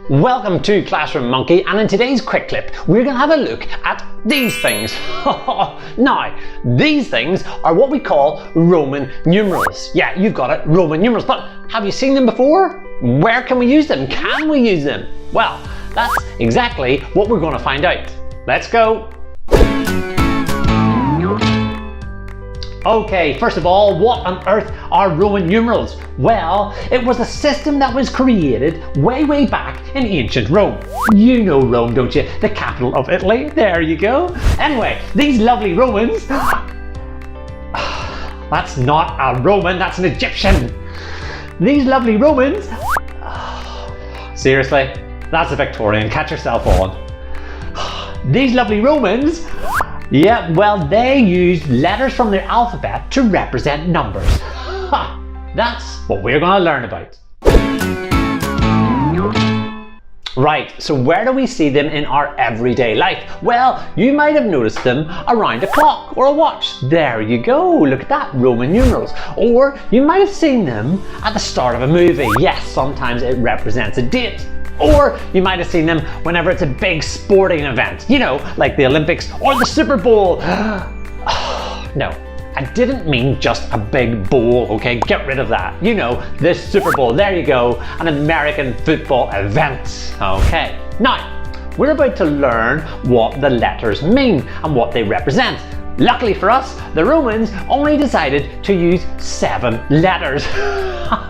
Welcome to Classroom Monkey, and in today's quick clip we're going to have a look at these things. Now, these things are what we call Roman numerals. Yeah, you've got it, Roman numerals, but have you seen them before? Where can we use them? Can we use them? Well, that's exactly what we're going to find out. Let's go! Okay, first of all, what on earth are Roman numerals? Well, it was a system that was created way back in ancient Rome. You know Rome, don't you? The capital of Italy. There you go. Anyway, these lovely Romans... That's not a Roman, that's an Egyptian. These lovely Romans... Seriously? That's a Victorian. Catch yourself on. These lovely Romans... Yeah, well, they used letters from their alphabet to represent numbers. Ha! That's what we're going to learn about. Right, so where do we see them in our everyday life? Well, you might have noticed them around a clock or a watch. There you go, look at that, Roman numerals. Or you might have seen them at the start of a movie. Yes, sometimes it represents a date. Or you might have seen them whenever it's a big sporting event, you know, like the Olympics or the Super Bowl. No, I didn't mean just a big bowl, okay? Get rid of that. You know, this Super Bowl, there you go, an American football event, okay? Now, we're about to learn what the letters mean and what they represent. Luckily for us, the Romans only decided to use 7 letters.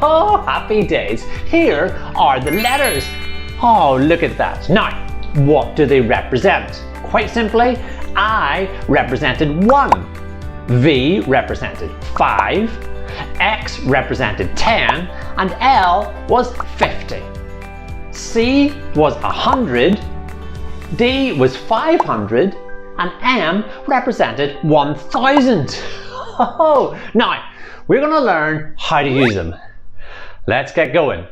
Oh, happy days. Here are the letters. Oh, look at that. Now, what do they represent? Quite simply, I represented 1, V represented 5, X represented 10, and L was 50. C was 100, D was 500, and M represented 1000. Oh, now, we're going to learn how to use them. Let's get going.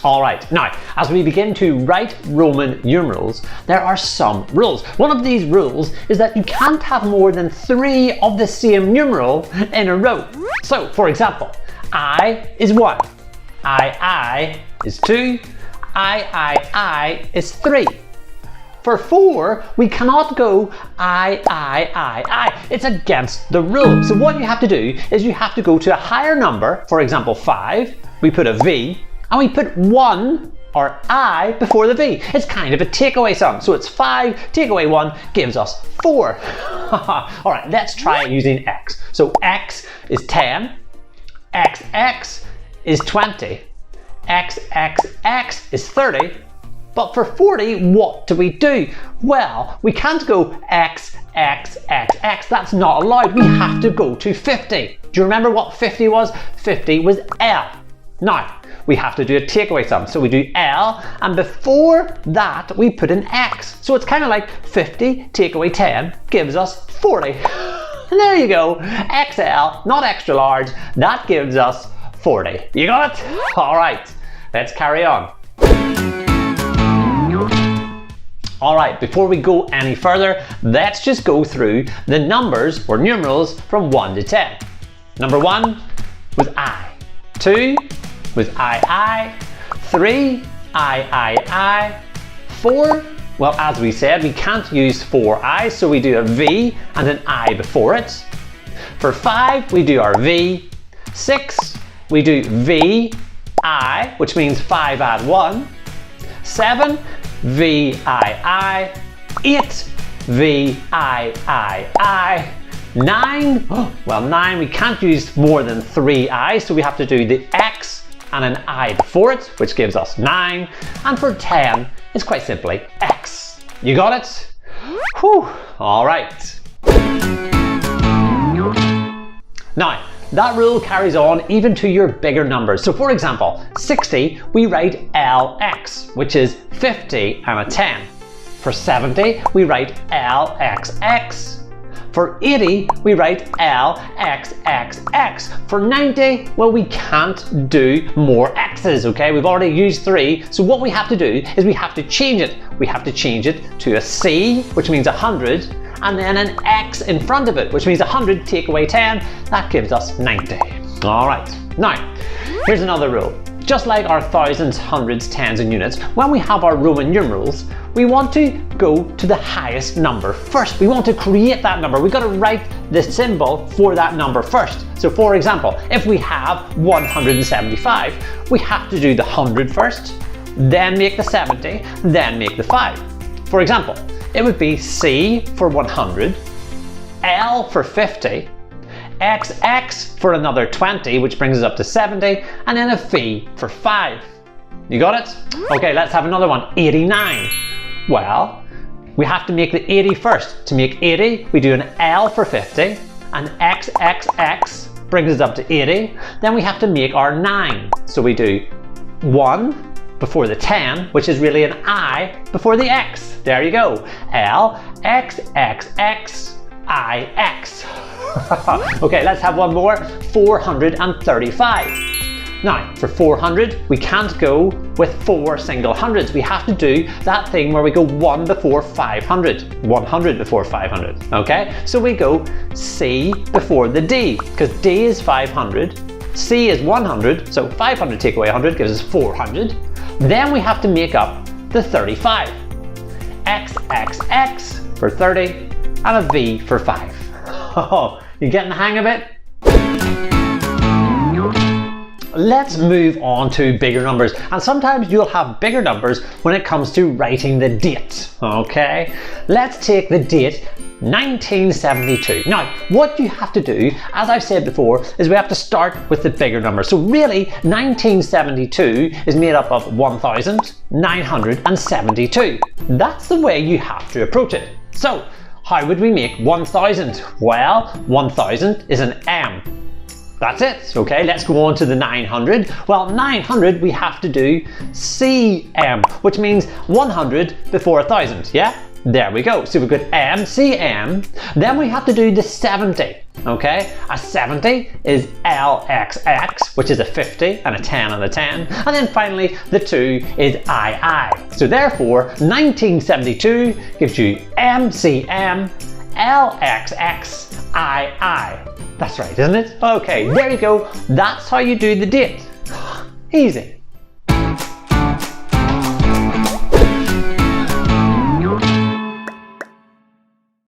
Alright, now, as we begin to write Roman numerals, there are some rules. One of these rules is that you can't have more than 3 of the same numeral in a row. So, for example, I is 1, I is 2, I is 3. For 4, we cannot go I. It's against the rule. So what you have to do is you have to go to a higher number, for example 5, we put a V, and we put 1 or I before the V. It's kind of a takeaway sum. So it's 5, take away 1 gives us 4. Alright, let's try it using X. So X is 10, XX is 20, XXX is 30, but for 40, what do we do? Well, we can't go XXXX, that's not allowed. We have to go to 50. Do you remember what 50 was? 50 was L. Now, we have to do a takeaway sum. So we do L, and before that, we put an X. So it's kind of like 50 take away 10 gives us 40. And there you go, XL, not extra large, that gives us 40. You got it? All right, let's carry on. All right, before we go any further, let's just go through the numbers or numerals from 1 to 10. Number 1 was I. 2 was I. 3, I. 4, well, as we said, we can't use 4 I's, so we do a V and an I before it. For 5, we do our V. 6, we do V, I, which means 5 add 1. 7, V, I. 8, V, I. 9, well 9 we can't use more than 3 I's, so we have to do the X and an I before it, which gives us 9. And for 10, it's quite simply X. You got it? Whew, alright. Now, that rule carries on even to your bigger numbers. So for example, 60, we write LX, which is 50 and a 10. For 70, we write LXX. For 80, we write LXXX. For 90, well, we can't do more X's, okay? We've already used 3, so what we have to do is we have to change it. We have to change it to a C, which means 100, and then an X in front of it, which means 100 take away 10, that gives us 90. All right, now, here's another rule. just like our thousands, hundreds, tens and units, when we have our Roman numerals, we want to go to the highest number first. We want to create that number. We've got to write the symbol for that number first. So for example, if we have 175, we have to do the 100 first, then make the 70, then make the 5. For example, it would be C for 100, L for 50, XX for another 20, which brings us up to 70, and then a V for 5. You got it? Okay, let's have another one, 89. Well, we have to make the 80 first. To make 80, we do an L for 50, an XXX brings us up to 80, then we have to make our 9. So we do 1 before the 10, which is really an I before the X. There you go. L, X, X, X, I, X. Okay, let's have one more. 435. Now, for 400, we can't go with 4 single hundreds. We have to do that thing where we go 1 before 500. 100 before 500. Okay, so we go C before the D, because D is 500, C is 100, so 500 take away 100 gives us 400. Then we have to make up the 35. XXX for 30 and a V for 5. Oh, you getting the hang of it? Let's move on to bigger numbers, and sometimes you'll have bigger numbers when it comes to writing the date. Okay, let's take the date 1972. Now, what you have to do, as I've said before, is we have to start with the bigger number. So really, 1972 is made up of 1972. That's the way you have to approach it. So, how would we make 1000? Well, 1000 is an M. That's it. Okay, let's go on to the 900. Well, 900 we have to do CM, which means 100 before 1000, yeah? There we go. So we've got M, CM. Then we have to do the 70, okay? A 70 is LXX, which is a 50 and a 10 and a 10. And then finally, the 2 is II. So therefore, 1972 gives you MCM, LXX, II. That's right, isn't it? Okay, there you go. That's how you do the date. Easy.